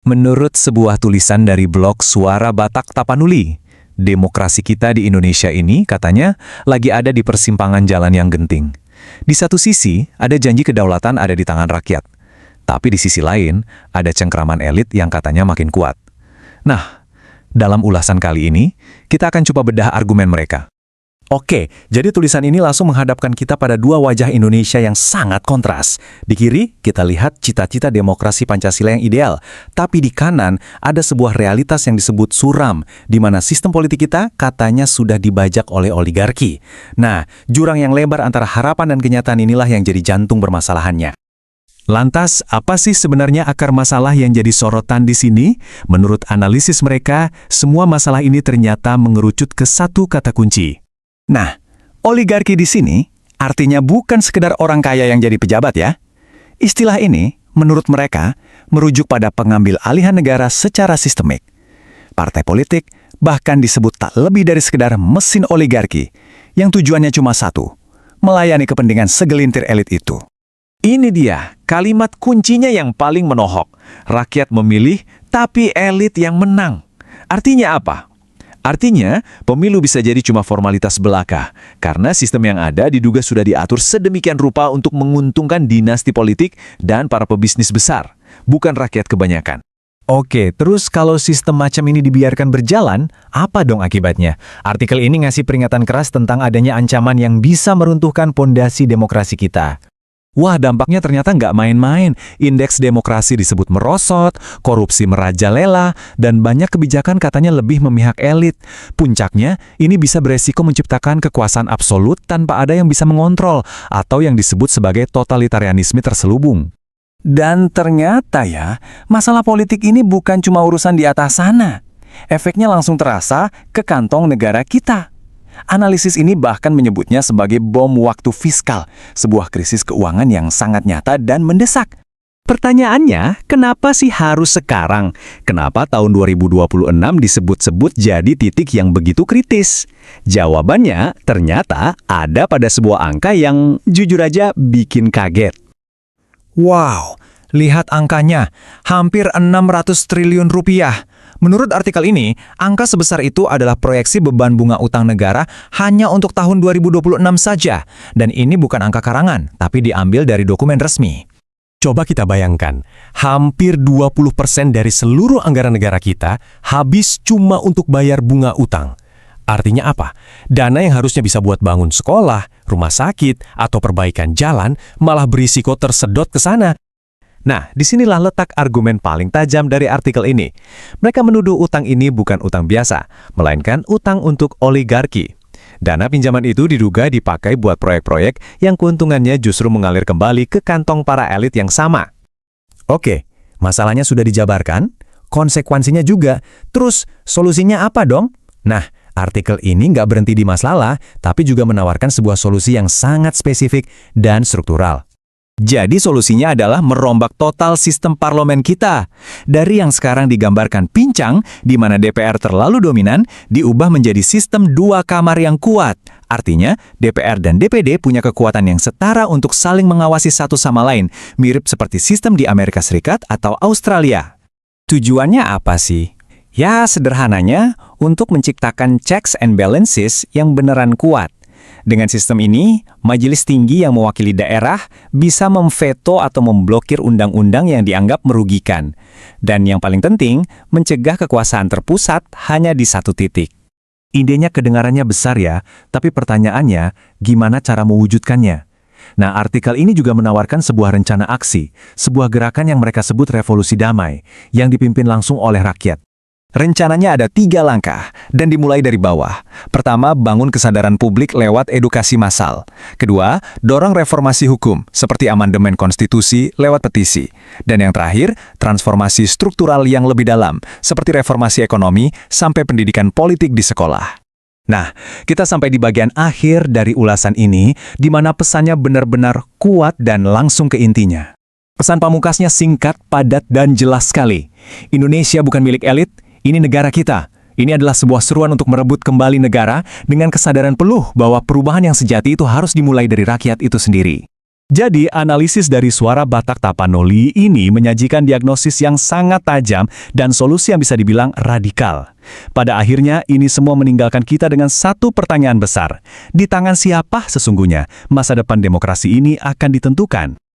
Menurut sebuah tulisan dari blog Suara Batak Tapanuli, demokrasi kita di Indonesia ini katanya lagi ada di persimpangan jalan yang genting. Di satu sisi, ada janji kedaulatan ada di tangan rakyat. Tapi di sisi lain, ada cengkraman elit yang katanya makin kuat. Nah, dalam ulasan kali ini, kita akan coba bedah argumen mereka. Oke, jadi tulisan ini langsung menghadapkan kita pada dua wajah Indonesia yang sangat kontras. Di kiri, kita lihat cita-cita demokrasi Pancasila yang ideal. Tapi di kanan, ada sebuah realitas yang disebut suram, di mana sistem politik kita katanya sudah dibajak oleh oligarki. Nah, jurang yang lebar antara harapan dan kenyataan inilah yang jadi jantung permasalahannya. Lantas, apa sih sebenarnya akar masalah yang jadi sorotan di sini? Menurut analisis mereka, semua masalah ini ternyata mengerucut ke satu kata kunci. Nah, oligarki di sini artinya bukan sekedar orang kaya yang jadi pejabat ya. Istilah ini, menurut mereka, merujuk pada pengambil alihan negara secara sistemik. Partai politik bahkan disebut tak lebih dari sekedar mesin oligarki, yang tujuannya cuma satu, melayani kepentingan segelintir elit itu. Ini dia, kalimat kuncinya yang paling menohok. Rakyat memilih, tapi elit yang menang. Artinya apa? Artinya, pemilu bisa jadi cuma formalitas belaka, karena sistem yang ada diduga sudah diatur sedemikian rupa untuk menguntungkan dinasti politik dan para pebisnis besar, bukan rakyat kebanyakan. Oke, terus kalau sistem macam ini dibiarkan berjalan, apa dong akibatnya? Artikel ini ngasih peringatan keras tentang adanya ancaman yang bisa meruntuhkan pondasi demokrasi kita. Wah, dampaknya ternyata nggak main-main. Indeks demokrasi disebut merosot, korupsi merajalela, dan banyak kebijakan katanya lebih memihak elit. Puncaknya, ini bisa beresiko menciptakan kekuasaan absolut tanpa ada yang bisa mengontrol, atau yang disebut sebagai totalitarianisme terselubung. Dan ternyata ya, masalah politik ini bukan cuma urusan di atas sana. Efeknya langsung terasa ke kantong negara kita. Analisis ini bahkan menyebutnya sebagai bom waktu fiskal, sebuah krisis keuangan yang sangat nyata dan mendesak. Pertanyaannya, kenapa sih harus sekarang? Kenapa tahun 2026 disebut-sebut jadi titik yang begitu kritis? Jawabannya ternyata ada pada sebuah angka yang jujur aja bikin kaget. Wow, lihat angkanya, hampir 600 triliun rupiah. Menurut artikel ini, angka sebesar itu adalah proyeksi beban bunga utang negara hanya untuk tahun 2026 saja. Dan ini bukan angka karangan, tapi diambil dari dokumen resmi. Coba kita bayangkan, hampir 20% dari seluruh anggaran negara kita habis cuma untuk bayar bunga utang. Artinya apa? Dana yang harusnya bisa buat bangun sekolah, rumah sakit, atau perbaikan jalan malah berisiko tersedot ke sana. Nah, disinilah letak argumen paling tajam dari artikel ini. Mereka menuduh utang ini bukan utang biasa, melainkan utang untuk oligarki. Dana pinjaman itu diduga dipakai buat proyek-proyek yang keuntungannya justru mengalir kembali ke kantong para elit yang sama. Oke, masalahnya sudah dijabarkan, konsekuensinya juga. Terus, solusinya apa dong? Nah, artikel ini nggak berhenti di masalah, tapi juga menawarkan sebuah solusi yang sangat spesifik dan struktural. Jadi solusinya adalah merombak total sistem parlemen kita. Dari yang sekarang digambarkan pincang, di mana DPR terlalu dominan, diubah menjadi sistem dua kamar yang kuat. Artinya, DPR dan DPD punya kekuatan yang setara untuk saling mengawasi satu sama lain, mirip seperti sistem di Amerika Serikat atau Australia. Tujuannya apa sih? Ya, sederhananya, untuk menciptakan checks and balances yang beneran kuat. Dengan sistem ini, majelis tinggi yang mewakili daerah bisa memveto atau memblokir undang-undang yang dianggap merugikan. Dan yang paling penting, mencegah kekuasaan terpusat hanya di satu titik. Idenya kedengarannya besar ya, tapi pertanyaannya, gimana cara mewujudkannya? Nah, artikel ini juga menawarkan sebuah rencana aksi, sebuah gerakan yang mereka sebut revolusi damai, yang dipimpin langsung oleh rakyat. Rencananya ada 3 langkah, dan dimulai dari bawah. Pertama, bangun kesadaran publik lewat edukasi massal. Kedua, dorong reformasi hukum, seperti amandemen konstitusi lewat petisi. Dan yang terakhir, transformasi struktural yang lebih dalam, seperti reformasi ekonomi sampai pendidikan politik di sekolah. Nah, kita sampai di bagian akhir dari ulasan ini, di mana pesannya benar-benar kuat dan langsung ke intinya. Pesan pamungkasnya singkat, padat, dan jelas sekali. Indonesia bukan milik elit, ini negara kita. Ini adalah sebuah seruan untuk merebut kembali negara dengan kesadaran penuh bahwa perubahan yang sejati itu harus dimulai dari rakyat itu sendiri. Jadi, analisis dari Suara Batak Tapanuli ini menyajikan diagnosis yang sangat tajam dan solusi yang bisa dibilang radikal. Pada akhirnya, ini semua meninggalkan kita dengan satu pertanyaan besar. Di tangan siapa sesungguhnya masa depan demokrasi ini akan ditentukan?